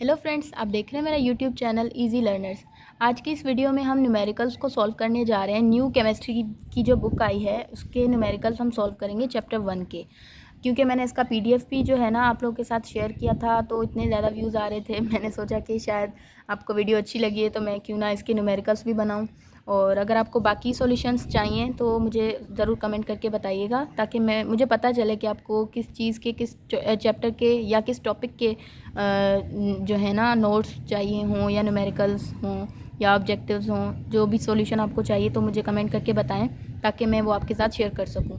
Hello friends, आप देख रहे हैं मेरा यूट्यूब चैनल इजी लर्नर्स। आज की इस वीडियो में हम न्यूमेरिकल्स को सॉल्व करने जा रहे हैं। न्यू केमिस्ट्री की जो बुक आई है उसके न्यूमेरिकल्स हम सॉल्व करेंगे चैप्टर 1 के। क्योंकि मैंने इसका पीडीएफ भी जो है ना आप लोगों के साथ शेयर किया था, तो इतने ज़्यादा व्यूज़ आ रहे थे, मैंने सोचा कि शायद आपको वीडियो अच्छी लगी है तो मैं क्यों ना इसके न्यूमेरिकल्स भी बनाऊँ। और अगर आपको बाकी सॉल्यूशंस चाहिए तो मुझे ज़रूर कमेंट करके बताइएगा, ताकि मुझे पता चले कि आपको किस चीज़ के, किस चैप्टर के या किस टॉपिक के जो है ना नोट्स चाहिए हों या न्यूमेरिकल्स हों या ऑब्जेक्टिव्स हों। जो भी सॉल्यूशन आपको चाहिए तो मुझे कमेंट करके बताएं, ताकि मैं वो आपके साथ शेयर कर सकूं।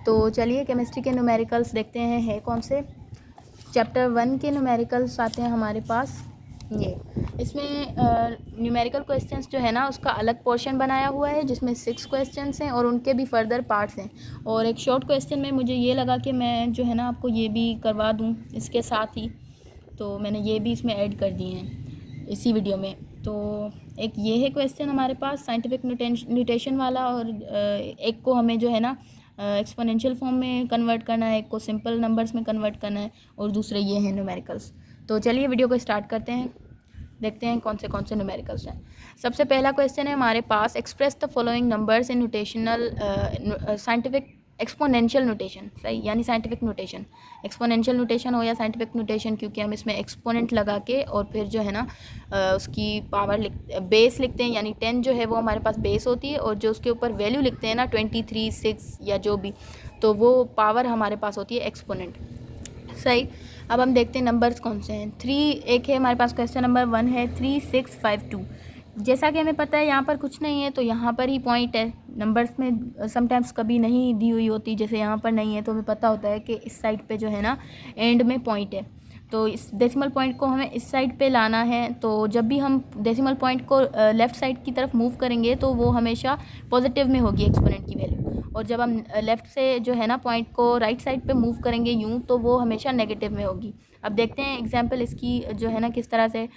तो चलिए केमिस्ट्री के न्यूमेरिकल्स देखते हैं है कौन से। चैप्टर 1 के न्यूमेरिकल्स आते हैं हमारे पास ये। इसमें न्यूमेरिकल क्वेश्चंस जो है ना उसका अलग पोर्शन बनाया हुआ है, जिसमें 6 क्वेश्चंस हैं और उनके भी फर्दर पार्ट्स हैं। और एक शॉर्ट क्वेश्चन में मुझे ये लगा कि मैं जो है ना आपको ये भी करवा दूं इसके साथ ही, तो मैंने ये भी इसमें ऐड कर दिए हैं इसी वीडियो में। तो एक ये है क्वेश्चन हमारे पास साइंटिफिक नोटेशन वाला, और एक को हमें जो है ना एक्सपोनेंशियल फॉर्म में कन्वर्ट करना है, एक को सिंपल नंबर्स में कन्वर्ट करना है, और दूसरे ये हैं न्यूमेरिकल्स। तो चलिए वीडियो को स्टार्ट करते हैं, देखते हैं कौन से न्यूमेरिकल्स हैं। सबसे पहला क्वेश्चन है हमारे पास, express the following numbers in notational scientific exponential notation. सही, यानी साइंटिफिक नोटेशन, एक्सपोनेंशियल नोटेशन हो या साइंटिफिक नोटेशन, क्योंकि हम इसमें एक्सपोनेंट लगा के और फिर जो है ना उसकी पावर बेस लिखते हैं। यानी 10 जो है वो हमारे पास बेस होती है, और जो उसके ऊपर वैल्यू लिखते हैं ना 23, 6 या जो भी, तो वो पावर हमारे पास होती है एक्सपोनेंट। सही, अब हम देखते हैं नंबर्स कौन से हैं। 3 एक है हमारे पास, क्वेश्चन नंबर 1 है 3652। जैसा कि हमें पता है यहाँ पर कुछ नहीं है, तो यहाँ पर ही पॉइंट है। नंबर्स में समटाइम्स कभी नहीं दी हुई होती, जैसे यहाँ पर नहीं है तो हमें पता होता है कि इस साइड पे जो है ना एंड में पॉइंट है, तो इस डेसिमल पॉइंट को हमें इस साइड पे लाना है। तो जब भी हम डेसिमल पॉइंट को लेफ़्ट साइड की तरफ मूव करेंगे तो वो हमेशा पॉजिटिव में होगी एक्सपोनेंट की वैल्यू, और जब हम लेफ़्ट से जो है ना पॉइंट को राइट साइड पे मूव करेंगे यूँ, तो वो हमेशा नेगेटिव में होगी। अब देखते हैं एग्जांपल इसकी जो है ना किस तरह से।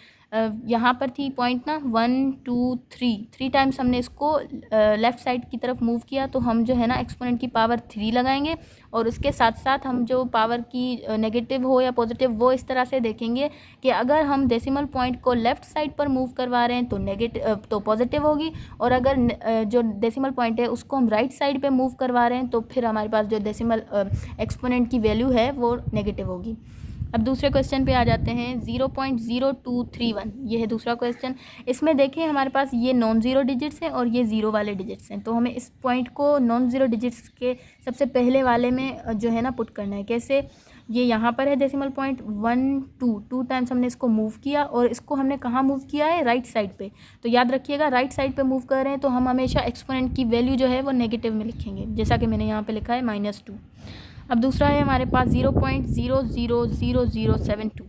यहाँ पर थी पॉइंट ना 1 2 3 टाइम्स हमने इसको लेफ़्ट साइड की तरफ मूव किया, तो हम जो है ना एक्सपोनेंट की पावर 3 लगाएंगे, और उसके साथ साथ हम जो पावर की नेगेटिव हो या पॉजिटिव वो इस तरह से देखेंगे कि अगर हम डेसिमल पॉइंट को लेफ़्ट साइड पर मूव करवा रहे हैं तो नेगेटिव तो पॉजिटिव होगी, और अगर जो डेसिमल पॉइंट है उसको हम राइट साइड पे मूव करवा रहे हैं तो फिर हमारे पास जो डेसिमल एक्सपोनेंट की वैल्यू है वो नेगेटिव होगी। अब दूसरे क्वेश्चन पे आ जाते हैं। 0.0231, ये है दूसरा क्वेश्चन। इसमें देखें हमारे पास ये नॉन ज़ीरो डिजिट्स हैं और ये ज़ीरो वाले डिजिट्स हैं, तो हमें इस पॉइंट को नॉन ज़ीरो डिजिट्स के सबसे पहले वाले में जो है ना पुट करना है। कैसे, ये यहाँ पर है डेसिमल पॉइंट 1 2 टाइम्स हमने इसको मूव किया, और इसको हमने कहाँ मूव किया है, राइट साइड पे। तो याद रखिएगा राइट साइड पे मूव कर रहे हैं तो हम हमेशा एक्सपोनेंट की वैल्यू जो है वो नेगेटिव में लिखेंगे, जैसा कि मैंने यहाँ पे लिखा है -2। अब दूसरा है हमारे पास 0.000072।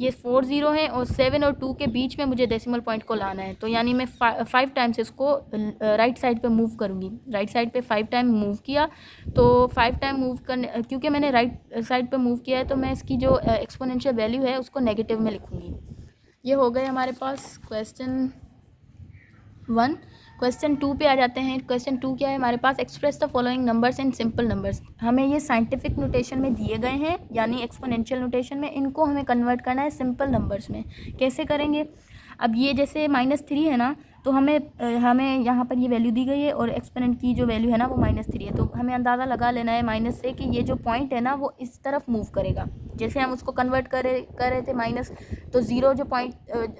ये 4 ज़ीरो हैं और 7 और 2 के बीच में मुझे डेसिमल पॉइंट को लाना है, तो यानी मैं 5 टाइम्स इसको राइट साइड पे मूव करूँगी। राइट साइड पे 5 टाइम मूव किया, तो 5 टाइम मूव करने, क्योंकि मैंने राइट साइड पे मूव किया है तो मैं इसकी जो एक्सपोनेंशियल वैल्यू है उसको नेगेटिव में लिखूँगी। ये हो गए हमारे पास क्वेश्चन 1। क्वेश्चन 2 पे आ जाते हैं। क्वेश्चन 2 क्या है हमारे पास, express the following numbers in simple numbers. हमें ये साइंटिफिक नोटेशन में दिए गए हैं, यानी एक्सपोनेंशियल नोटेशन में, इनको हमें कन्वर्ट करना है सिंपल नंबर्स में। कैसे करेंगे, अब ये जैसे -3 है ना, तो हमें यहाँ पर ये वैल्यू दी गई है और एक्सपोनेंट की जो वैल्यू है ना वो -3 है, तो हमें अंदाज़ा लगा लेना है माइनस से कि ये जो पॉइंट है ना वो इस तरफ मूव करेगा। जैसे हम उसको कन्वर्ट कर रहे थे माइनस, तो ज़ीरो जो पॉइंट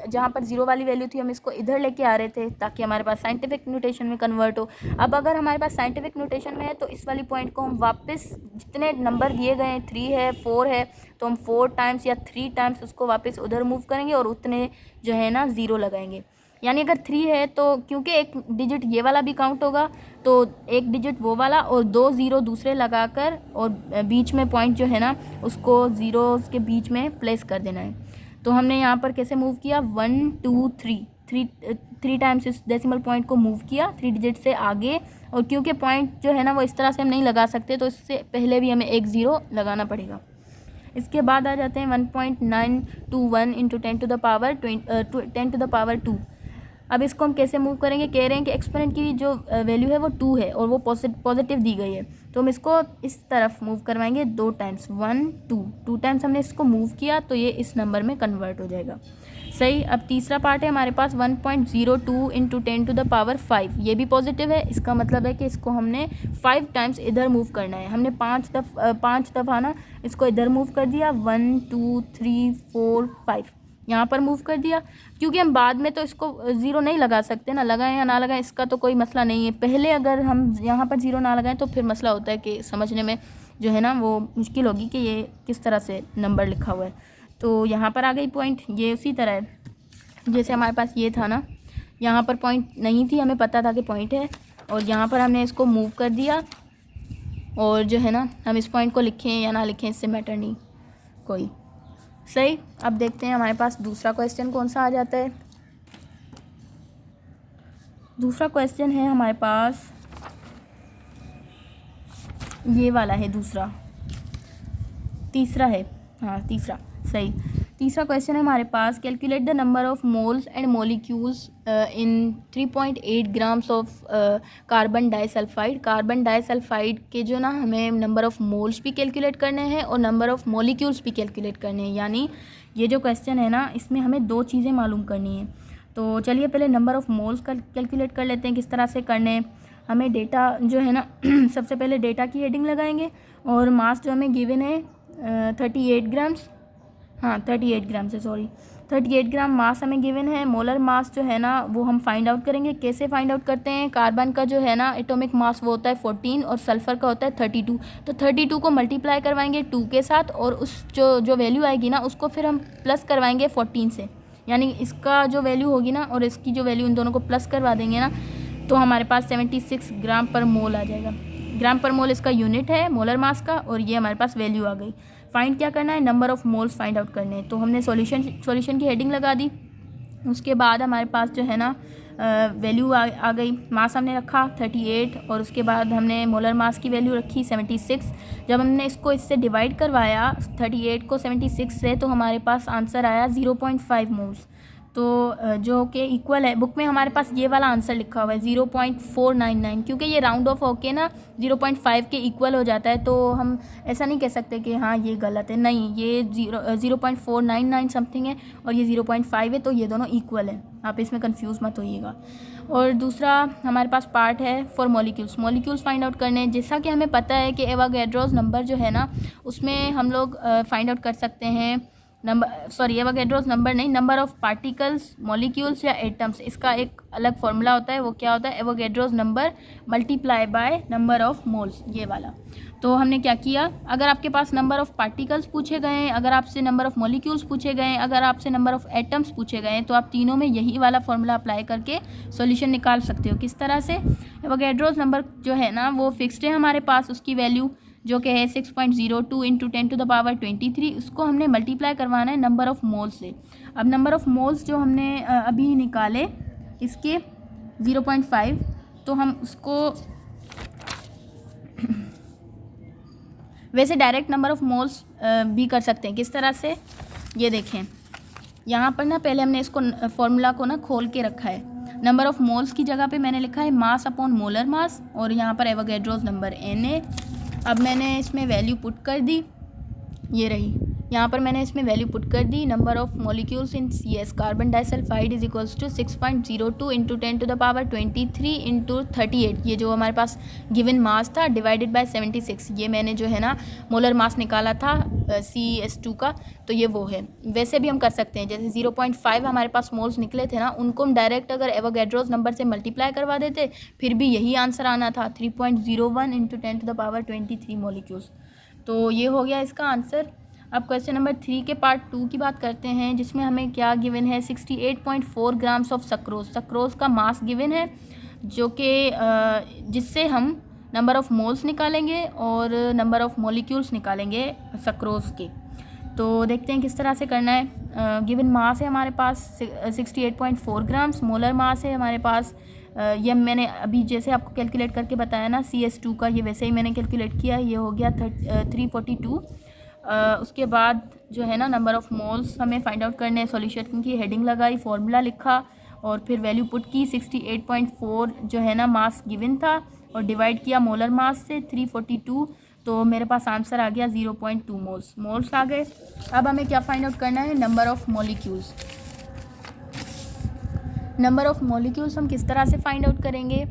जहाँ पर ज़ीरो वाली वैल्यू थी हम इसको इधर लेके आ रहे थे ताकि हमारे पास साइंटिफिक नोटेशन में कन्वर्ट हो। अब अगर हमारे पास साइंटिफिक नोटेशन में है तो इस वाली पॉइंट को हम वापस, जितने नंबर दिए गए हैं 3 है 4 है, तो हम 4 टाइम्स या 3 टाइम्स उसको वापस उधर मूव करेंगे और उतने जो है ना ज़ीरो लगाएंगे। यानी अगर 3 है तो क्योंकि एक डिजिट ये वाला भी काउंट होगा, तो एक डिजिट वो वाला और 2 ज़ीरो दूसरे लगाकर, और बीच में पॉइंट जो है ना उसको ज़ीरोज़ के बीच में प्लेस कर देना है। तो हमने यहाँ पर कैसे मूव किया, 1 2 3 टाइम्स इस डेसिमल पॉइंट को मूव किया 3 डिजिट से आगे, और क्योंकि पॉइंट जो है ना वो इस तरह से हम नहीं लगा सकते, तो इससे पहले भी हमें एक ज़ीरो लगाना पड़ेगा। इसके बाद आ जाते हैं 1.921 इंटू 10 टू द पावर 2। अब इसको हम कैसे मूव करेंगे, कह रहे हैं कि एक्सपोनेंट की जो वैल्यू है वो 2 है और वो पॉजिटिव दी गई है, तो हम इसको इस तरफ मूव करवाएंगे 2 टाइम्स। 1 2 टाइम्स हमने इसको मूव किया तो ये इस नंबर में कन्वर्ट हो जाएगा। सही। अब तीसरा पार्ट है हमारे पास 1.02 इंटू 10⁵, ये भी पॉजिटिव है। इसका मतलब है कि इसको हमने 5 टाइम्स इधर मूव करना है। हमने 5 दफ़ा ना इसको इधर मूव कर दिया, 1 2 3 4 5 यहाँ पर मूव कर दिया, क्योंकि हम बाद में तो इसको ज़ीरो नहीं लगा सकते ना, लगाएं या ना लगाएं इसका तो कोई मसला नहीं है। पहले अगर हम यहाँ पर ज़ीरो ना लगाएं तो फिर मसला होता है कि समझने में जो है ना वो मुश्किल होगी कि ये किस तरह से नंबर लिखा हुआ है। तो यहाँ पर आ गई पॉइंट। ये उसी तरह है जैसे हमारे पास ये था ना, यहाँ पर पॉइंट नहीं थी, हमें पता था कि पॉइंट है, और यहाँ पर हमने इसको मूव कर दिया, और जो है ना हम इस पॉइंट को लिखें या ना लिखें इससे मैटर नहीं कोई। सही। अब देखते हैं हमारे पास दूसरा क्वेश्चन कौन सा आ जाता है। दूसरा क्वेश्चन है हमारे पास ये वाला है, तीसरा है, हाँ तीसरा, सही। तीसरा क्वेश्चन है हमारे पास, calculate the number of moles and molecules in 3.8 grams of carbon disulphide. Carbon disulphide के जो ना हमें नंबर ऑफ मोल्स भी कैलकुलेट करने हैं और नंबर ऑफ मॉलिक्यूल्स भी कैलकुलेट करने हैं। यानी ये जो क्वेश्चन है ना, इसमें हमें 2 चीज़ें मालूम करनी है। तो चलिए पहले नंबर ऑफ मोल्स का कैलकुलेट कर लेते हैं किस तरह से करने हैं। हमें डेटा जो है ना सबसे पहले डेटा की हेडिंग लगाएंगे, और मास जो हमें गिवन है 38 ग्राम्स, हाँ 38 ग्राम से, सॉरी 38 ग्राम मास हमें गिवन है। मोलर मास जो है ना वो हम फाइंड आउट करेंगे। कैसे फाइंड आउट करते हैं, कार्बन का जो है ना एटॉमिक मास वो होता है 14 और सल्फ़र का होता है 32। तो 32 को मल्टीप्लाई करवाएंगे 2 के साथ, और उस जो वैल्यू आएगी ना उसको फिर हम प्लस करवाएंगे 14 से। यानी इसका जो वैल्यू होगी ना और इसकी जो वैल्यू, इन दोनों को प्लस करवा देंगे ना, तो हमारे पास 76 ग्राम पर मोल आ जाएगा। ग्राम पर मोल इसका यूनिट है मोलर मास का, और ये हमारे पास वैल्यू आ गई। फाइंड क्या करना है, number of moles find out करने हैं। तो हमने सॉल्यूशन की हेडिंग लगा दी। उसके बाद हमारे पास जो है ना वैल्यू आ गई। मास हमने रखा 38, और उसके बाद हमने मोलर मास की वैल्यू रखी 76। जब हमने इसको इससे डिवाइड करवाया 38 को 76 से, तो हमारे पास आंसर आया 0.5 मोल्स। तो जो कि इक्वल है, बुक में हमारे पास ये वाला आंसर लिखा हुआ है 0.499, क्योंकि ये राउंड ऑफ होके ना 0.5 के इक्वल हो जाता है। तो हम ऐसा नहीं कह सकते कि हाँ ये गलत है, नहीं, ये 0.499 समथिंग है और ये 0.5 है, तो ये दोनों इक्वल है, आप इसमें कंफ्यूज मत होइएगा। और दूसरा हमारे पास पार्ट है फॉर मॉलिक्यूल्स फाइंड आउट करने। जैसा कि हमें पता है कि एवोगैड्रोस नंबर जो है ना उसमें हम लोग फाइंड आउट कर सकते हैं एवोगैड्रोस नंबर नहीं, नंबर ऑफ़ पार्टिकल्स, मॉलिक्यूल्स या एटम्स। इसका एक अलग फॉर्मूला होता है, वो क्या होता है, Avogadro's number multiply by number of moles, ये वाला। तो हमने क्या किया, अगर आपके पास नंबर ऑफ़ पार्टिकल्स पूछे गए हैं, अगर आपसे नंबर ऑफ़ मॉलिक्यूल्स पूछे गए हैं, अगर आपसे नंबर ऑफ़ एटम्स पूछे गए हैं, तो आप तीनों में यही वाला फॉर्मूला अप्लाई करके सॉल्यूशन निकाल सकते हो। किस तरह से, एवोगैड्रोस नंबर जो है ना वो फिक्स्ड है हमारे पास, उसकी वैल्यू जो कि है 6.02 इंटू 10⁻23। उसको हमने मल्टीप्लाई करवाना है नंबर ऑफ़ मोल्स से। अब नंबर ऑफ़ मोल्स जो हमने अभी निकाले इसके 0.5, तो हम उसको वैसे डायरेक्ट नंबर ऑफ़ मोल्स भी कर सकते हैं। किस तरह से, ये देखें, यहाँ पर ना पहले हमने इसको फॉर्मूला को ना खोल के रखा है। नंबर ऑफ़ मोल्स की जगह पे मैंने लिखा है मास अपॉन मोलर मास, और यहाँ पर एवोगैड्रोस नंबर Na। अब मैंने इसमें वैल्यू पुट कर दी, ये रही, यहाँ पर मैंने इसमें वैल्यू पुट कर दी। Number of molecules in CS carbon disulphide is equals to 6.02 into 10⁻23 into 38। ये जो हमारे पास गिवन मास था डिवाइडेड बाय 76, ये मैंने जो है ना मोलर मास निकाला था CS2 का, तो ये वो है। वैसे भी हम कर सकते हैं, जैसे 0.5 हमारे पास मोल्स निकले थे ना, उनको हम डायरेक्ट अगर एवोगैड्रोस नंबर से मल्टीप्लाई करवा देते फिर भी यही आंसर आना था, 3.01 इंटू 10⁻23 मॉलिक्यूल्स। तो ये हो गया इसका आंसर। अब क्वेश्चन नंबर 3 के पार्ट 2 की बात करते हैं, जिसमें हमें क्या गिवन है, 68.4 ग्राम्स ऑफ सक्रोज का मास गिवन है, जो कि जिससे हम नंबर ऑफ़ मोल्स निकालेंगे और नंबर ऑफ़ मॉलिक्यूल्स निकालेंगे सक्रोज के। तो देखते हैं किस तरह से करना है। गिवन मास है हमारे पास 68.4 ग्राम्स, मोलर मास है हमारे पास, ये मैंने अभी जैसे आपको कैलकुलेट करके बताया ना CS2 का, ये वैसे ही मैंने कैलकुलेट किया, ये हो गया 342। उसके बाद जो है ना नंबर ऑफ़ मोल्स हमें फाइंड आउट करने हैं। सॉल्यूशन की हेडिंग लगाई, फॉर्मूला लिखा, और फिर वैल्यू पुट की। 68.4 जो है ना मास गिवन था, और डिवाइड किया मोलर मास से 342, तो मेरे पास आंसर आ गया 0.2 मोल्स आ गए। अब हमें क्या फाइंड आउट करना है, number of molecules. Number of molecules हम किस तरह से फाइंड आउट करेंगे?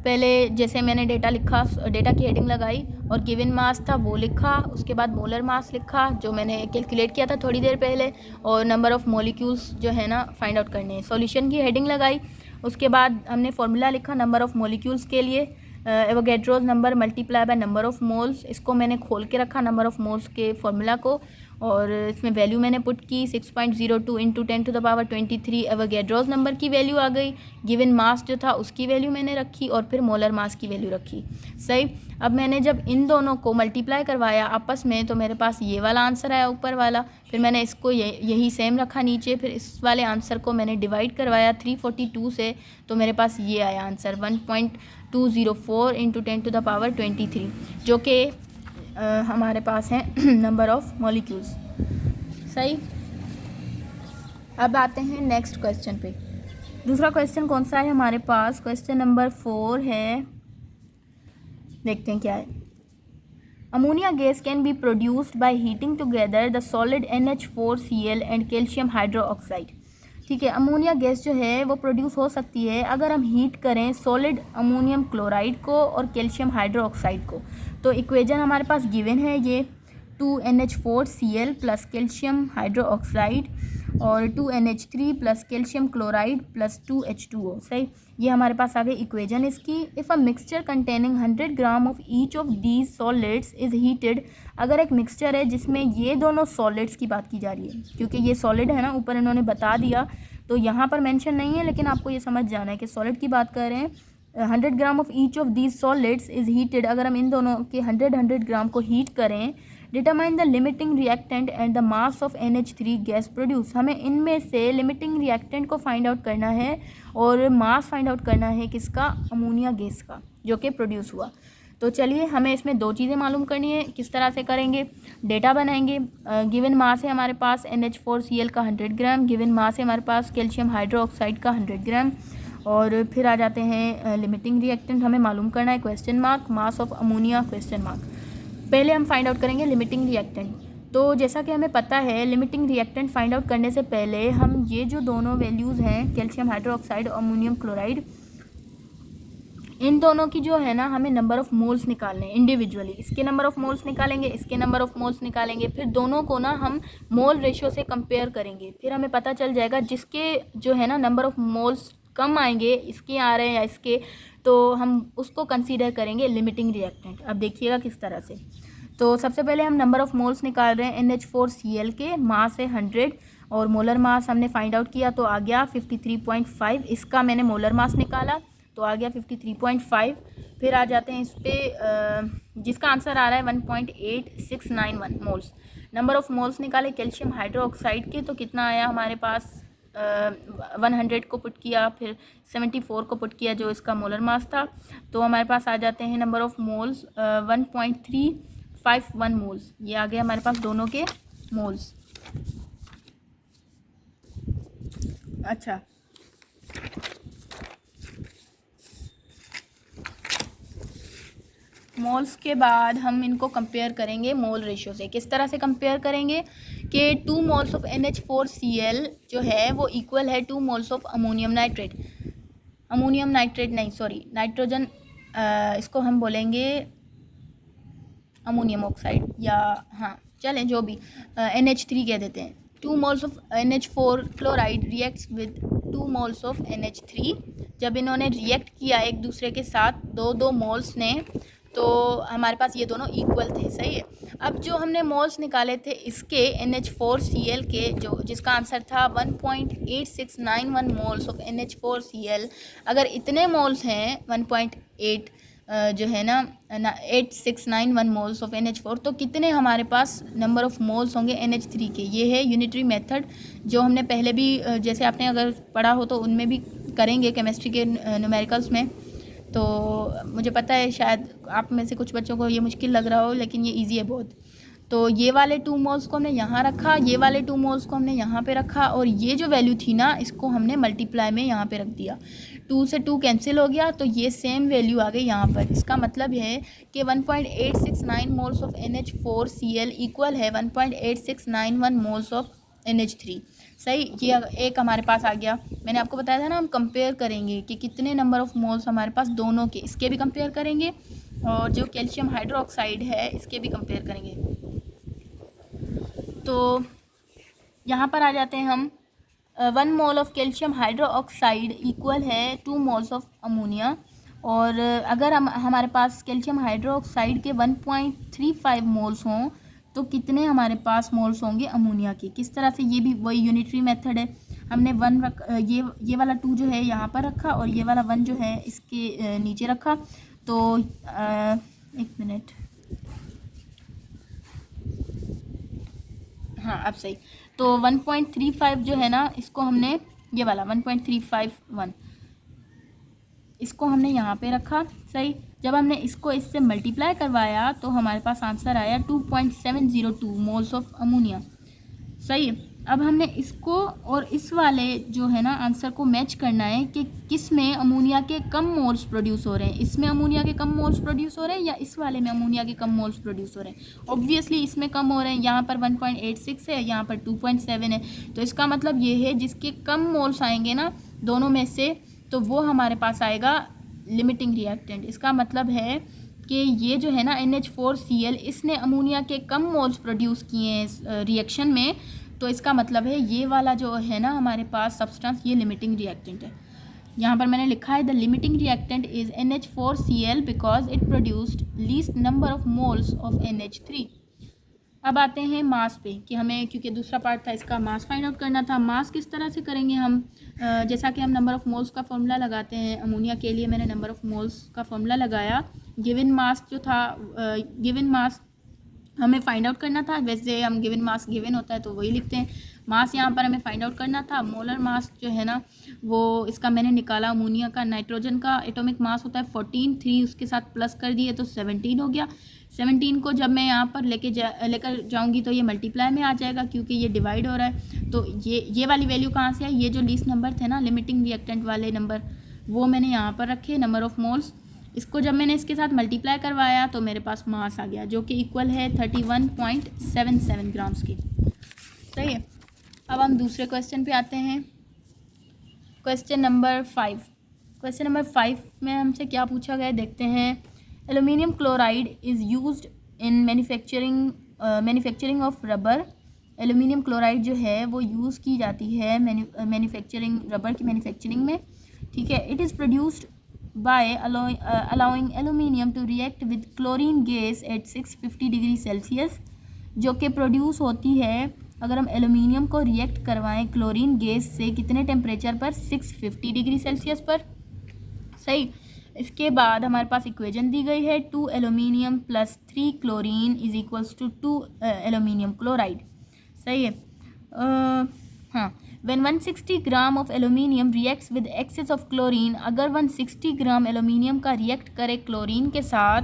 पहले जैसे मैंने डेटा लिखा, डेटा की हेडिंग लगाई और गिवन मास था वो लिखा, उसके बाद मोलर मास लिखा जो मैंने कैलकुलेट किया था थोड़ी देर पहले, और नंबर ऑफ़ मॉलिक्यूल्स जो है ना फाइंड आउट करने हैं। सॉल्यूशन की हेडिंग लगाई, उसके बाद हमने फॉर्मूला लिखा नंबर ऑफ़ मॉलिक्यूल्स के लिए, Avogadro's number multiply by number of moles. इसको मैंने खोल के रखा नंबर ऑफ़ मोल्स के फॉर्मूला को, और इसमें वैल्यू मैंने पुट की 6.02 इंटू 10⁻23 एवोगैड्रोस नंबर की वैल्यू आ गई। गिवन मास जो था उसकी वैल्यू मैंने रखी और फिर मोलर मास की वैल्यू रखी। सही। अब मैंने जब इन दोनों को मल्टीप्लाई करवाया आपस में तो मेरे पास ये वाला आंसर आया ऊपर वाला, फिर मैंने इसको यही सेम रखा नीचे, फिर इस वाले आंसर को मैंने डिवाइड करवाया 342 से, तो मेरे पास ये आया आंसर 1.204 इंटू 10⁻23, जो कि हमारे पास है नंबर ऑफ़ मॉलिक्यूल्स। सही। अब आते हैं नेक्स्ट क्वेश्चन पे। दूसरा क्वेश्चन कौन सा है हमारे पास? क्वेश्चन नंबर 4 है, देखते हैं क्या है। Ammonia gas can be produced by heating together the solid NH4Cl and calcium hydroxide. ठीक है, अमोनिया गैस जो है वो प्रोड्यूस हो सकती है अगर हम हीट करें सॉलिड अमोनियम क्लोराइड को और कैल्शियम हाइड्रोक्साइड को। तो इक्वेशन हमारे पास गिवन है ये 2NH4Cl प्लस कैल्शियम हाइड्रोक्साइड और 2NH3 plus calcium chloride plus 2H2O। सही, ये हमारे पास आ गई इक्वेशन इसकी। If a mixture containing 100 gram of each of these solids is heated, अगर एक मिक्सचर है जिसमें ये दोनों सॉलिड्स की बात की जा रही है, क्योंकि ये सॉलिड है ना, ऊपर इन्होंने बता दिया तो यहाँ पर मेंशन नहीं है, लेकिन आपको ये समझ जाना है कि सॉलिड की बात कर रहे हैं। 100 gram of each of these solids is heated, अगर हम इन दोनों के 100 ग्राम को हीट करें। Determine the limiting reactant and the mass of NH3 gas produce, हमें इनमें से लिमिटिंग रिएक्टेंट को फाइंड आउट करना है और मास फाइंड आउट करना है किसका? अमोनिया गैस का, जो कि प्रोड्यूस हुआ। तो चलिए हमें इसमें दो चीज़ें मालूम करनी है। किस तरह से करेंगे? डेटा बनाएंगे। गिवन मास है हमारे पास NH4Cl का 100 ग्राम, गिवन मास है हमारे पास कैल्शियम हाइड्रोक्साइड का 100 ग्राम, और फिर आ जाते हैं लिमिटिंग रिएक्टेंट हमें मालूम करना है, question mark, mass of ammonia question mark. पहले हम फाइंड आउट करेंगे लिमिटिंग रिएक्टेंट। तो जैसा कि हमें पता है लिमिटिंग रिएक्टेंट फाइंड आउट करने से पहले हम ये जो दोनों वैल्यूज़ हैं कैल्शियम हाइड्रोक्साइड और अमोनियम क्लोराइड, इन दोनों की जो है ना हमें नंबर ऑफ़ मोल्स निकालने हैं इंडिविजुअली। इसके नंबर ऑफ़ मोल्स निकालेंगे, इसके नंबर ऑफ़ मोल्स निकालेंगे, फिर दोनों को ना हम मोल रेशियो से कंपेयर करेंगे, फिर हमें पता चल जाएगा जिसके जो है ना नंबर ऑफ़ मोल्स कम आएंगे, इसके आ रहे हैं या इसके, तो हम उसको कंसीडर करेंगे लिमिटिंग रिएक्टेंट। अब देखिएगा किस तरह से। तो सबसे पहले हम नंबर ऑफ़ मोल्स निकाल रहे हैं NH4Cl के, मास है 100 और मोलर मास हमने फाइंड आउट किया तो आ गया 53.5। इसका मैंने मोलर मास निकाला तो आ गया 53.5। फिर आ जाते हैं इस पर जिसका आंसर आ रहा है 1.8691 मोल्स। नंबर ऑफ़ मोल्स निकाले कैल्शियम हाइड्रोक्साइड के, तो कितना आया हमारे पास? 100 को पुट किया, फिर 74 को पुट किया जो इसका मोलर मास था, तो हमारे पास आ जाते हैं नंबर ऑफ़ मोल्स 1.351 मोल्स। ये आ गया हमारे पास दोनों के मोल्स। अच्छा, मोल्स के बाद हम इनको कंपेयर करेंगे मोल रेशियो से। किस तरह से कंपेयर करेंगे कि 2 मोल्स ऑफ NH4Cl जो है वो इक्वल है 2 moles of ammonium nitrate, ammonium nitrate नहीं सॉरी नाइट्रोजन, इसको हम बोलेंगे अमोनियम ऑक्साइड, या हाँ चलें जो भी, NH3 कह देते हैं। 2 moles of NH4 chloride reacts with 2 moles of NH3। जब इन्होंने रिएक्ट किया एक दूसरे के साथ, दो मोल्स ने, तो हमारे पास ये दोनों इक्वल थे। सही है। अब जो हमने मोल्स निकाले थे इसके NH4Cl के, जो जिसका आंसर था 1.8691 मोल्स ऑफ NH4Cl, अगर इतने मोल्स हैं 1.8 जो है ना 8691 मोल्स ऑफ NH4, तो कितने हमारे पास नंबर ऑफ़ मोल्स होंगे NH3 के? ये है यूनिटरी मेथड जो हमने पहले भी जैसे आपने अगर पढ़ा हो तो उनमें भी करेंगे केमिस्ट्री के न्यूमेरिकल्स में। तो मुझे पता है शायद आप में से कुछ बच्चों को ये मुश्किल लग रहा हो, लेकिन ये इजी है बहुत। तो ये वाले 2 मोल्स को हमने यहाँ रखा, ये वाले 2 मोल्स को हमने यहाँ पे रखा, और ये जो वैल्यू थी ना इसको हमने मल्टीप्लाई में यहाँ पे रख दिया। 2 से 2 कैंसिल हो गया तो ये सेम वैल्यू आ गई यहाँ पर। इसका मतलब है कि 1.869 मोल्स ऑफ NH4Cl इक्वल है 1.8691 मोल्स ऑफ NH3। सही, ये एक हमारे पास आ गया। मैंने आपको बताया था ना हम कंपेयर करेंगे कि कितने नंबर ऑफ़ मोल्स हमारे पास दोनों के, इसके भी कंपेयर करेंगे और जो कैल्शियम हाइड्रोक्साइड है इसके भी कंपेयर करेंगे। तो यहाँ पर आ जाते हैं हम। 1 mole of calcium hydroxide equal है 2 मोल्स ऑफ अमोनिया। और अगर हमारे पास कैल्शियम हाइड्रोक्साइड के 1.35 मोल्स हों तो कितने हमारे पास मोल्स होंगे अमोनिया के। किस तरह से, ये भी वही यूनिटरी मेथड है। हमने 1 रख, ये वाला 2 जो है यहाँ पर रखा और ये वाला 1 जो है इसके नीचे रखा। तो एक मिनट, हाँ अब सही। तो 1.35 जो है ना, इसको हमने, ये वाला 1.351 इसको हमने यहाँ पे रखा। सही, जब हमने इसको इससे मल्टीप्लाई करवाया तो हमारे पास आंसर आया 2.702 मोल्स ऑफ अमोनिया। सही है। अब हमने इसको और इस वाले जो है ना आंसर को मैच करना है कि किस में अमोनिया के कम मोल्स प्रोड्यूस हो रहे हैं। इसमें अमोनिया के कम मोल्स प्रोड्यूस हो रहे हैं या इस वाले में अमोनिया के कम मोल्स प्रोड्यूस हो रहे हैं। ऑब्वियसली इसमें कम हो रहे हैं। यहाँ पर 1.86 है, यहाँ पर 2.7 है। तो इसका मतलब ये है जिसके कम मोल्स आएंगे ना दोनों में से, तो वो हमारे पास आएगा लिमिटिंग रिएक्टेंट। इसका मतलब है कि ये जो है ना NH4Cl, इसने अमोनिया के कम मोल्स प्रोड्यूस किए हैं रिएक्शन में। तो इसका मतलब है ये वाला जो है ना हमारे पास सब्सटेंस, ये लिमिटिंग रिएक्टेंट है। यहाँ पर मैंने लिखा है the limiting reactant is NH4Cl because it produced least number of moles of NH3। अब आते हैं मास पे कि हमें, क्योंकि दूसरा पार्ट था इसका मास फाइंड आउट करना था। मास किस तरह से करेंगे हम, जैसा कि हम नंबर ऑफ़ मोल्स का फॉर्मूला लगाते हैं अमोनिया के लिए, मैंने नंबर ऑफ़ मोल्स का फॉर्मूला लगाया। गिवन मास जो था, गिवन मास हमें फाइंड आउट करना था। वैसे हम गिवन मास गिवन होता है तो वही लिखते हैं। मास यहाँ पर हमें फाइंड आउट करना था। मोलर मास जो है ना वो इसका मैंने निकाला अमोनिया का। नाइट्रोजन का एटॉमिक मास होता है 14, 3 उसके साथ प्लस कर दिए तो 17 हो गया। 17 को जब मैं यहाँ पर लेकर जाऊँगी तो ये मल्टीप्लाई में आ जाएगा क्योंकि ये डिवाइड हो रहा है। तो ये वाली वैल्यू कहाँ से है, ये जो लीस्ट नंबर थे ना लिमिटिंग रिएक्टेंट वाले नंबर, वो मैंने यहाँ पर रखे नंबर ऑफ़ मोल्स। इसको जब मैंने इसके साथ मल्टीप्लाई करवाया तो मेरे पास मास आ गया जो कि इक्वल है 31.77 ग्राम्स की। सही है। अब हम दूसरे क्वेश्चन पे आते हैं। Question number 5। क्वेश्चन नंबर 5 में हमसे क्या पूछा गया देखते हैं। Aluminium chloride is used in manufacturing of rubber. Aluminium chloride जो है वो यूज़ की जाती है मैन्युफैक्चरिंग, रबर की मैन्युफैक्चरिंग में। ठीक है। It is produced by allowing aluminium to react with chlorine gas at 650 degree Celsius, जो कि प्रोड्यूस होती है अगर हम एल्यूमिनियम को रिएक्ट करवाएं क्लोरीन गैस से कितने टेम्परेचर पर, 650 डिग्री सेल्सियस पर। सही। इसके बाद हमारे पास इक्वेशन दी गई है 2 aluminium plus 3 chlorine is equals to 2 aluminium chloride. सही है। हाँ, when 160 gram of aluminium reacts with excess of chlorine, अगर 160 ग्राम एल्यूमिनियम का रिएक्ट करे क्लोरीन के साथ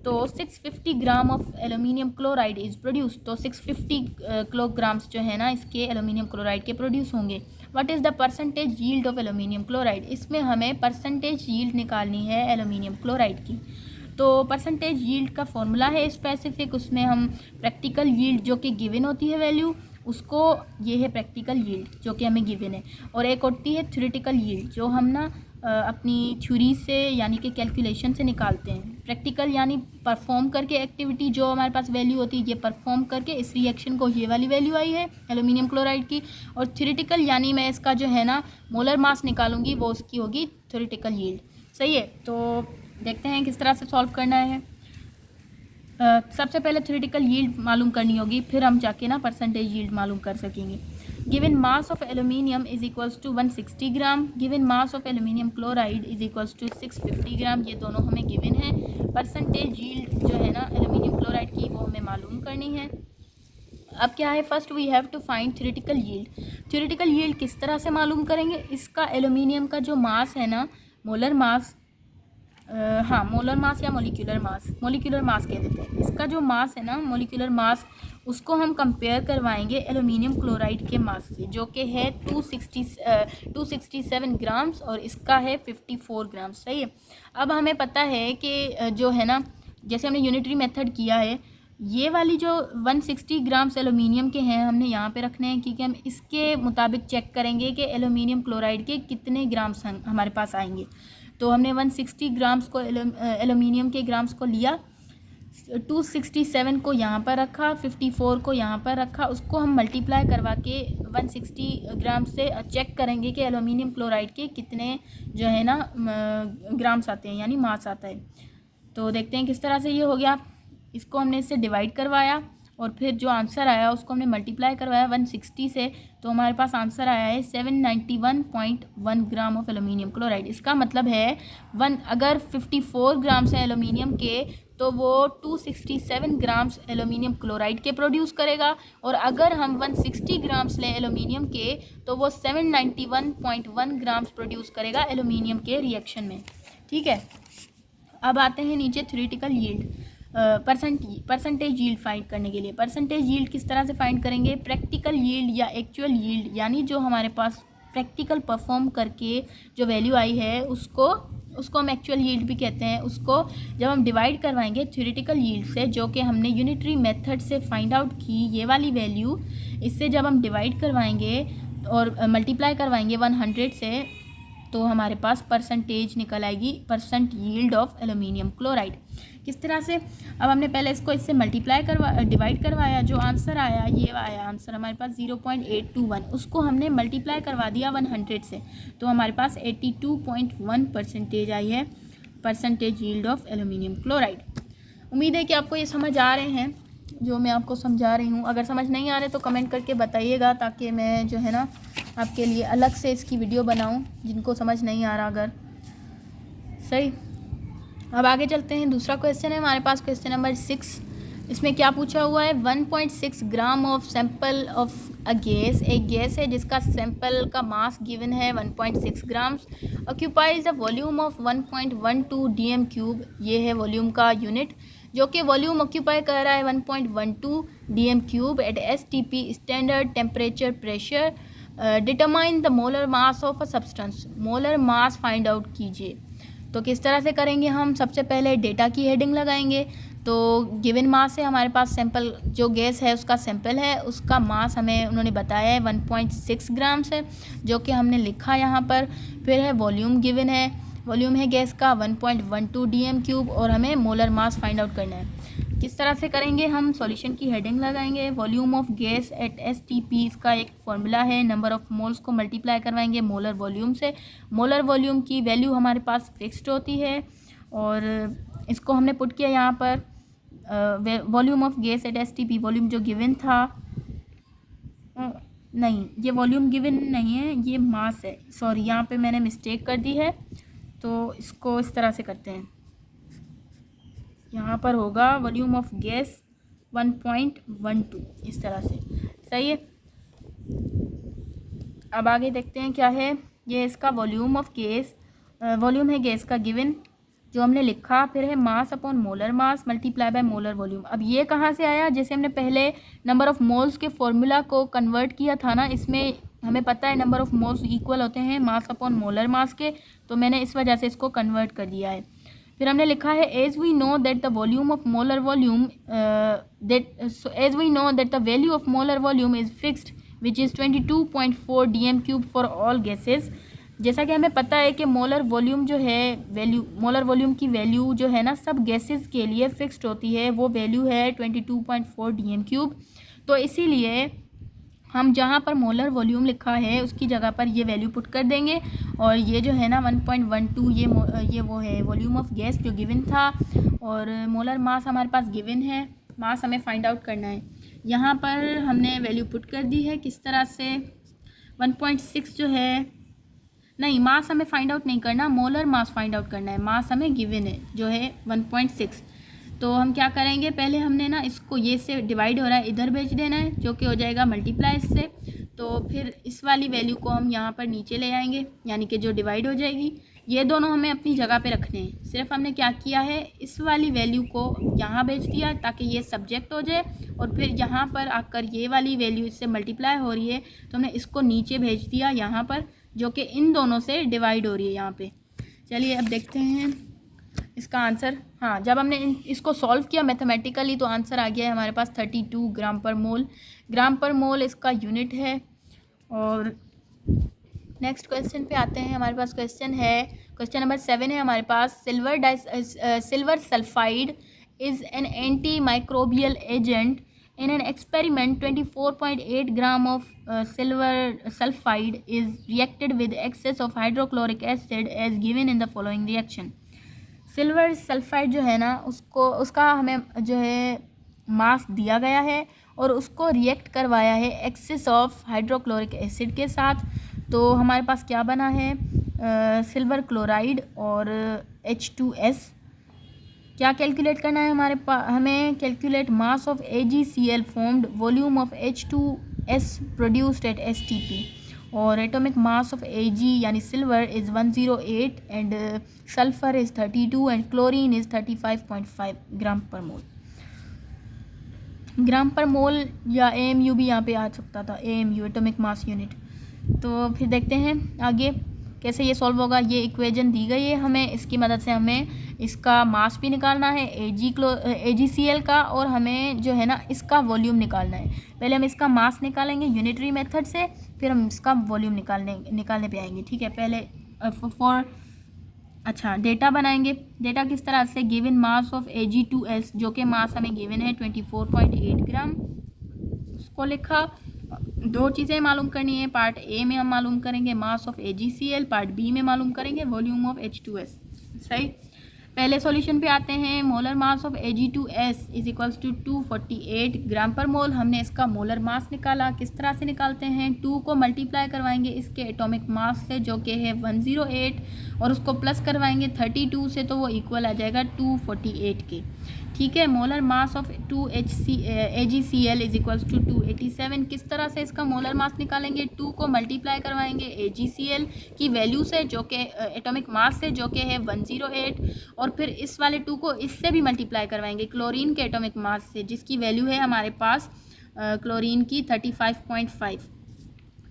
तो 650 gram of aluminium chloride is produce. तो 650 किलोग्राम्स जो है ना इसके एल्यूमिनियम क्लोराइड के प्रोड्यूस होंगे। What is the percentage yield of aluminium chloride, इसमें हमें परसेंटेज यील्ड निकालनी है एल्यूमिनियम क्लोराइड की। तो परसेंटेज यील्ड का फॉर्मूला है स्पेसिफिक, उसमें हम प्रैक्टिकल यील्ड जो कि गिवन होती है वैल्यू उसको, ये है प्रैक्टिकल यील्ड जो कि हमें गिवन है, और एक होती है थ्योरेटिकल यील्ड जो हम ना अपनी थ्योरी से यानी कि कैलकुलेशन से निकालते हैं। प्रैक्टिकल यानी परफॉर्म करके एक्टिविटी जो हमारे पास वैल्यू होती है, ये परफॉर्म करके इस रिएक्शन को ये वाली वैल्यू आई है एल्यूमिनियम क्लोराइड की। और थ्योरेटिकल यानी मैं इसका जो है ना मोलर मास निकालूंगी, वो उसकी होगी थ्योरेटिकल यील्ड। सही है। तो देखते हैं किस तरह से सॉल्व करना है। सबसे पहले थ्योरेटिकल यील्ड मालूम करनी होगी, फिर हम जाके ना परसेंटेज यील्ड मालूम कर सकेंगे। Given mass of aluminium is equals to 160 gram, given mass of aluminium chloride is equals to 650 gram, ये दोनों हमें गिवन है। परसेंटेज यील्ड जो है ना एल्यूमिनियम क्लोराइड की वो हमें मालूम करनी है। अब क्या है, first we have to find theoretical yield. Theoretical yield किस तरह से मालूम करेंगे, इसका एल्यूमिनियम का जो मास है ना, मोलर मास, हाँ मोलर मास या मोलिकुलर मास कह देते हैं। इसका जो मास है ना मोलिकुलर मास, उसको हम कंपेयर करवाएंगे एल्यूमिनियम क्लोराइड के मास से जो कि है 267 ग्राम्स और इसका है 54 ग्राम्स। सही है। अब हमें पता है कि जो है ना, जैसे हमने यूनिटरी मेथड किया है ये वाली जो 160 ग्राम्स एलुमिनियम के हैं हमने यहाँ पे रखने हैं, क्योंकि हम इसके मुताबिक चेक करेंगे कि एलुमिनियम क्लोराइड के कितने ग्राम्स हमारे पास आएंगे। तो हमने 160 ग्राम्स को एलुमिनियम के ग्राम्स को लिया, 267 को यहाँ पर रखा, 54 को यहाँ पर रखा, उसको हम मल्टीप्लाई करवा के 160 ग्राम से चेक करेंगे कि एलुमिनियम क्लोराइड के कितने जो है ना ग्राम्स आते हैं, यानी मास आता है। तो देखते हैं किस तरह से ये हो गया। इसको हमने इससे डिवाइड करवाया और फिर जो आंसर आया उसको हमने मल्टीप्लाई करवाया 160 से, तो हमारे पास आंसर आया है 791.1 ग्राम ऑफ एलुमिनियम क्लोराइड। इसका मतलब है अगर 54 ग्राम्स है एलुमिनियम के तो वो 267 ग्राम्स एलुमिनियम क्लोराइड के प्रोड्यूस करेगा, और अगर हम 160 ग्राम्स लें एलुमिनियम के तो वो 791.1 ग्राम्स प्रोड्यूस करेगा एलुमिनियम के रिएक्शन में। ठीक है, अब आते हैं नीचे theoretical yield, percentage yield find करने के लिए। परसेंटेज यील्ड किस तरह से फाइंड करेंगे? प्रैक्टिकल यील्ड या एक्चुअल यील्ड, यानी जो हमारे पास प्रैक्टिकल परफॉर्म करके जो वैल्यू आई है उसको हम एक्चुअल यील्ड भी कहते हैं। उसको जब हम डिवाइड करवाएंगे थ्योरेटिकल यील्ड से, जो कि हमने यूनिटरी मेथड से फाइंड आउट की ये वाली वैल्यू, इससे जब हम डिवाइड करवाएंगे और मल्टीप्लाई करवाएंगे 100 से, तो हमारे पास परसेंटेज निकल आएगी, percent yield of aluminium chloride. किस तरह से? अब हमने पहले इसको इससे डिवाइड करवाया, जो आंसर आया ये आया आंसर हमारे पास 0.821, उसको हमने मल्टीप्लाई करवा दिया 100 से, तो हमारे पास 82.1 परसेंटेज आई है, percentage yield of aluminium chloride. उम्मीद है कि आपको ये समझ आ रहे हैं जो मैं आपको समझा रही हूँ। अगर समझ नहीं आ रहे तो कमेंट करके बताइएगा, ताकि मैं जो है ना आपके लिए अलग से इसकी वीडियो बनाऊँ जिनको समझ नहीं आ रहा अगर। सही, अब आगे चलते हैं। दूसरा क्वेश्चन है हमारे पास, क्वेश्चन नंबर 6। इसमें क्या पूछा हुआ है? 1.6 gram of sample of a gas, एक गैस है जिसका सैंपल का मास गिवन है 1.6 grams, occupies the volume of 1.12 dm cube, ये है वॉल्यूम का यूनिट, जो कि वॉल्यूम ऑक्यूपाई कर रहा है 1.12 dm cube at STP standard temperature pressure. Determine the molar mass of a substance, molar mass find out कीजिए। तो किस तरह से करेंगे हम? सबसे पहले डेटा की हेडिंग लगाएंगे। तो गिवन मास है हमारे पास, सैंपल जो गैस है उसका सैंपल है, उसका मास हमें उन्होंने बताया है 1.6 ग्राम्स है, जो कि हमने लिखा यहाँ पर। फिर है वॉल्यूम गिवन है, वॉल्यूम है गैस का 1.12 डीएम क्यूब, और हमें मोलर मास फाइंड आउट करना है। किस तरह से करेंगे हम? सॉल्यूशन की हेडिंग लगाएंगे, volume of gas at STP, इसका एक फॉर्मूला है, नंबर ऑफ मोल्स को मल्टीप्लाई करवाएंगे मोलर वॉल्यूम से। मोलर वॉल्यूम की वैल्यू हमारे पास फिक्स्ड होती है, और इसको हमने पुट किया यहाँ पर। Volume of gas at STP, volume जो गिवन था, नहीं ये वॉल्यूम गिवन नहीं है, ये मास है, सॉरी यहाँ पे मैंने मिस्टेक कर दी है। तो इसको इस तरह से करते हैं, यहाँ पर होगा वॉल्यूम ऑफ गैस 1.12, इस तरह से। सही है, अब आगे देखते हैं क्या है। ये इसका वॉल्यूम ऑफ गैस, वॉल्यूम है गैस का गिवन जो हमने लिखा, फिर है mass upon molar mass multiply by molar volume. अब ये कहाँ से आया? जैसे हमने पहले नंबर ऑफ़ मोल्स के फॉर्मूला को कन्वर्ट किया था ना, इसमें हमें पता है नंबर ऑफ़ मोल्स इक्वल होते हैं मास अपॉन मोलर मास के, तो मैंने इस वजह से इसको कन्वर्ट कर दिया है। फिर हमने लिखा है as we know that the volume of molar volume as we know that the value of molar volume is fixed which is 22.4 dm cube for all gases. जैसा कि हमें पता है कि मोलर वॉल्यूम जो है मोलर वॉल्यूम की value जो है ना सब गैसेस के लिए फिक्स्ड होती है, वो वैल्यू है 22.4 डीएम क्यूब। तो इसीलिए हम जहाँ पर मोलर वॉल्यूम लिखा है उसकी जगह पर ये वैल्यू पुट कर देंगे, और ये जो है ना 1.12 ये वो है वॉल्यूम ऑफ गैस जो गिवन था, और मोलर मास हमारे पास गिवन है, मास हमें फाइंड आउट करना है। यहाँ पर हमने वैल्यू पुट कर दी है, किस तरह से 1.6 जो है, नहीं मास हमें फाइंड आउट नहीं करना, मोलर मास फाइंड आउट करना है, मास हमें गिवन है जो है 1.6। तो हम क्या करेंगे, पहले हमने ना इसको ये से डिवाइड हो रहा है इधर भेज देना है, जो कि हो जाएगा मल्टीप्लाई इससे। तो फिर इस वाली वैल्यू को हम यहाँ पर नीचे ले आएंगे, यानी कि जो डिवाइड हो जाएगी। ये दोनों हमें अपनी जगह पे रखने हैं, सिर्फ हमने क्या किया है इस वाली वैल्यू को यहाँ भेज दिया ताकि ये सब्जेक्ट हो जाए, और फिर यहाँ पर आकर ये वाली वैल्यू इससे मल्टीप्लाई हो रही है तो हमने इसको नीचे भेज दिया यहाँ पर, जो कि इन दोनों से डिवाइड हो रही है यहाँ पे। चलिए अब देखते हैं इसका आंसर, हाँ, जब हमने इसको सॉल्व किया मैथमेटिकली तो आंसर आ गया है हमारे पास 32 ग्राम पर मोल। ग्राम पर मोल इसका यूनिट है। और नेक्स्ट क्वेश्चन पे आते हैं। हमारे पास क्वेश्चन नंबर 7 है हमारे पास। Silver sulphide is an anti microbial agent in an experiment 24.8 gram of silver sulphide is reacted with excess of hydrochloric acid as given in the following reaction. Silver sulphide जो है ना, उसका हमें जो है मास दिया गया है और उसको रिएक्ट करवाया है एक्सेस ऑफ हाइड्रोक्लोरिक एसिड के साथ। तो हमारे पास क्या बना है, सिल्वर क्लोराइड और H2S। क्या कैलकुलेट करना है हमारे पास, हमें calculate mass of AgCl formed, volume of H2S produced at STP, और एटॉमिक मास ऑफ Ag यानी silver is 108 and sulphur is 32 and chlorine is 35.5 gram per mole. Gram per मोल या AMU भी यहाँ पे आ सकता था, AMU एटॉमिक मास यूनिट। तो फिर देखते हैं आगे कैसे ये सॉल्व होगा। ये इक्वेशन दी गई है हमें, इसकी मदद से हमें इसका मास भी निकालना है AgCl का, और हमें जो है ना इसका वॉल्यूम निकालना है। पहले हम इसका मास निकालेंगे यूनिटरी मेथड से, फिर हम इसका वॉल्यूम निकालने पे आएंगे। ठीक है, पहले डेटा बनाएंगे। डेटा किस तरह से, गिवन मास ऑफ Ag2S, जो कि मास हमें गिवन है 24.8 ग्राम, उसको लिखा। दो चीज़ें मालूम करनी है, पार्ट ए में हम मालूम करेंगे mass of AgCl, part b में मालूम करेंगे वॉल्यूम ऑफ H2S। सही, पहले सॉल्यूशन पे आते हैं। Molar mass of Ag2S is equals to 248 gram per mole. हमने इसका मोलर मास निकाला। किस तरह से निकालते हैं, 2 को मल्टीप्लाई करवाएंगे इसके एटॉमिक मास से जो कि है 108, और उसको प्लस करवाएंगे 32 से, तो वो इक्वल आ जाएगा 248 के। ठीक है, molar mass of AgCl is equals to 287। किस तरह से इसका मोलर मास निकालेंगे, 2 को मल्टीप्लाई करवाएंगे AgCl की वैल्यू से जो कि एटॉमिक मास से जो कि है 108, और फिर इस वाले 2 को इससे भी मल्टीप्लाई करवाएंगे क्लोरीन के एटॉमिक मास से, जिसकी वैल्यू है हमारे पास क्लोरीन की 35.5।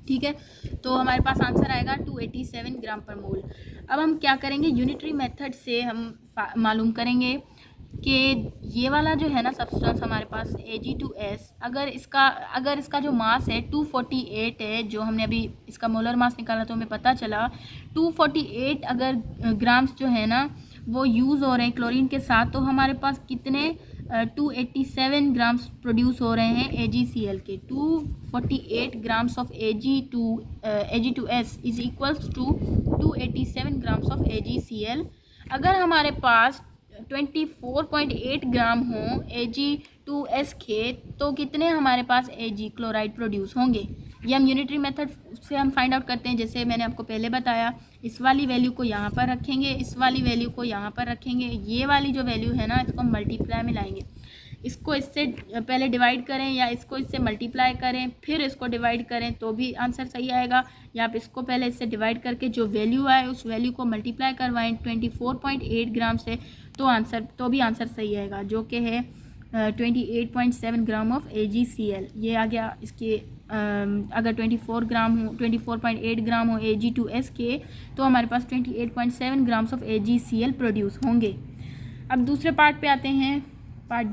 ठीक है, तो हमारे पास आंसर आएगा 287 ग्राम पर मोल। अब हम क्या करेंगे, यूनिटरी मेथड से हम मालूम करेंगे कि ये वाला जो है ना सब्सटेंस हमारे पास Ag2S, अगर इसका जो मास है 248 है, जो हमने अभी इसका मोलर मास निकाला तो हमें पता चला 248 अगर ग्राम्स जो है ना वो यूज़ हो रहे हैं क्लोरीन के साथ, तो हमारे पास कितने 287 ग्राम्स प्रोड्यूस हो रहे हैं AgCl के। 248 grams of Ag2S is equals to 287 grams of AgCl। अगर हमारे पास 24.8 ग्राम हो Ag2S के, तो कितने हमारे पास Ag क्लोराइड प्रोड्यूस होंगे, ये हम यूनिटरी मेथड से हम फाइंड आउट करते हैं। जैसे मैंने आपको पहले बताया, इस वाली वैल्यू को यहाँ पर रखेंगे, इस वाली वैल्यू को यहाँ पर रखेंगे, ये वाली जो वैल्यू है ना इसको मल्टीप्लाई में लाएंगे। इसको इससे पहले डिवाइड करें या इसको इससे मल्टीप्लाई करें फिर इसको डिवाइड करें तो भी आंसर सही आएगा, या आप इसको पहले इससे डिवाइड करके जो वैल्यू आए उस वैल्यू को मल्टीप्लाई करवाएं 24.8 ग्राम से, तो भी आंसर सही आएगा, जो कि है 28.7 ग्राम ऑफ AgCl। ये आ गया इसके। अगर 24.8 ग्राम हो Ag2S के, तो हमारे पास 28.7 ग्राम्स ऑफ AgCl प्रोड्यूस होंगे। अब दूसरे पार्ट पे आते हैं, पार्ट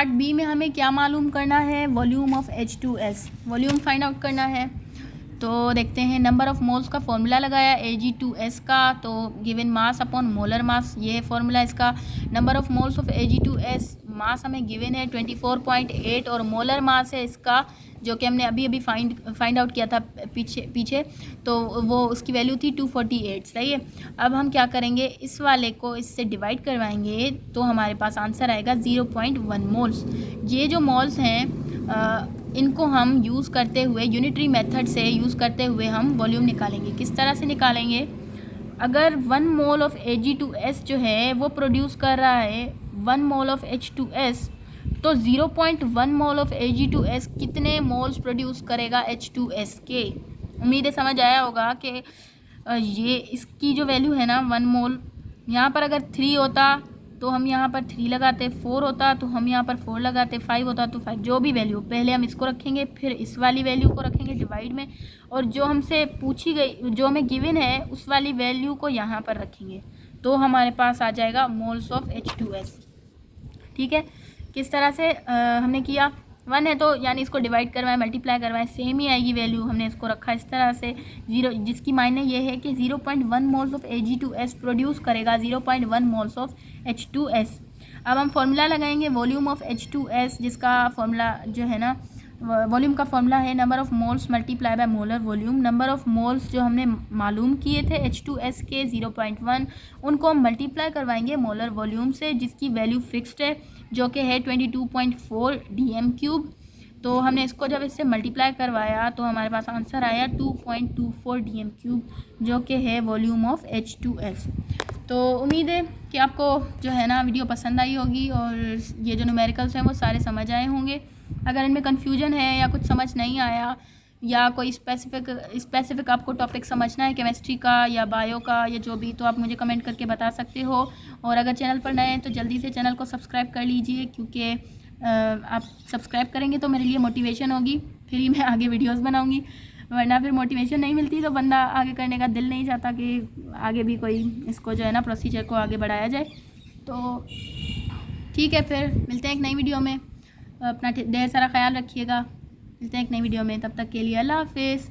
बी में हमें क्या मालूम करना है, volume of H2S, volume find out करना है। तो देखते हैं, नंबर ऑफ मोल्स का फॉर्मूला लगाया Ag2S का, तो given mass upon molar mass, ये फॉर्मूला इसका। Number of moles of Ag2S, मास हमें गिवन है 24.8 और मोलर मास है इसका जो कि हमने अभी फाइंड आउट किया था पीछे, तो वो उसकी वैल्यू थी 248। सही है, अब हम क्या करेंगे, इस वाले को इससे डिवाइड करवाएंगे तो हमारे पास आंसर आएगा 0.1 मोल्स। ये जो मोल्स हैं इनको हम यूज़ करते हुए यूनिटरी मेथड से यूज़ करते हुए हम वॉल्यूम निकालेंगे। किस तरह से निकालेंगे, अगर 1 मोल ऑफ Ag2S जो है वो प्रोड्यूस कर रहा है 1 मोल ऑफ H2S, तो 0.1 मोल ऑफ Ag2S कितने मोल्स प्रोड्यूस करेगा H2S के। उम्मीद है समझ आया होगा कि ये इसकी जो वैल्यू है ना 1 मोल, यहाँ पर अगर 3 होता तो हम यहाँ पर 3 लगाते, 4 होता तो हम यहाँ पर 4 लगाते, 5 होता तो 5, जो भी वैल्यू पहले हम इसको रखेंगे, फिर इस वाली वैल्यू को रखेंगे डिवाइड में, और जो हमसे पूछी गई, जो हमें गिवन है, उस वाली वैल्यू को यहाँ पर रखेंगे, तो हमारे पास आ जाएगा मोल्स ऑफ H2S। ठीक है, किस तरह से हमने किया, 1 है तो यानी इसको डिवाइड करवाएं, मल्टीप्लाई करवाएं, सेम ही आएगी वैल्यू। हमने इसको रखा इस तरह से 0, जिसकी मायने ये है कि 0.1 मोल्स ऑफ Ag2S प्रोड्यूस करेगा 0.1 मोल्स ऑफ H2S। अब हम फॉर्मूला लगाएंगे वॉल्यूम ऑफ H2S, जिसका फॉर्मूला जो है ना, वॉल्यूम का फॉर्मूला है number of moles multiply by molar volume. Number of moles जो हमने मालूम किए थे H2S के 0.1, उनको हम मल्टीप्लाई करवाएंगे मोलर वॉल्यूम से, जिसकी वैल्यू फिक्स्ड है, जो कि है 22.4 dm³। तो हमने इसको जब इससे मल्टीप्लाई करवाया तो हमारे पास आंसर आया 2.24 dm³, जो कि है वॉल्यूम ऑफ H2S। तो उम्मीद है कि आपको जो है ना वीडियो पसंद आई होगी और ये जो न्यूमेरिकल्स हैं वो सारे समझ आए होंगे। अगर इनमें कन्फ्यूजन है या कुछ समझ नहीं आया या कोई स्पेसिफिक आपको टॉपिक समझना है केमिस्ट्री का या बायो का या जो भी, तो आप मुझे कमेंट करके बता सकते हो। और अगर चैनल पर नए हैं तो जल्दी से चैनल को सब्सक्राइब कर लीजिए, क्योंकि आप सब्सक्राइब करेंगे तो मेरे लिए मोटिवेशन होगी, फिर ही मैं आगे वीडियोस बनाऊंगी, वरना फिर मोटिवेशन नहीं मिलती तो बंदा आगे करने का दिल नहीं चाहता कि आगे भी कोई इसको जो है ना प्रोसीजर को आगे बढ़ाया जाए। तो ठीक है, फिर मिलते हैं एक नई वीडियो में। अपना ढेर सारा ख्याल रखिएगा, मिलते हैं एक नई वीडियो में, तब तक के लिए अल्लाह हाफिज़।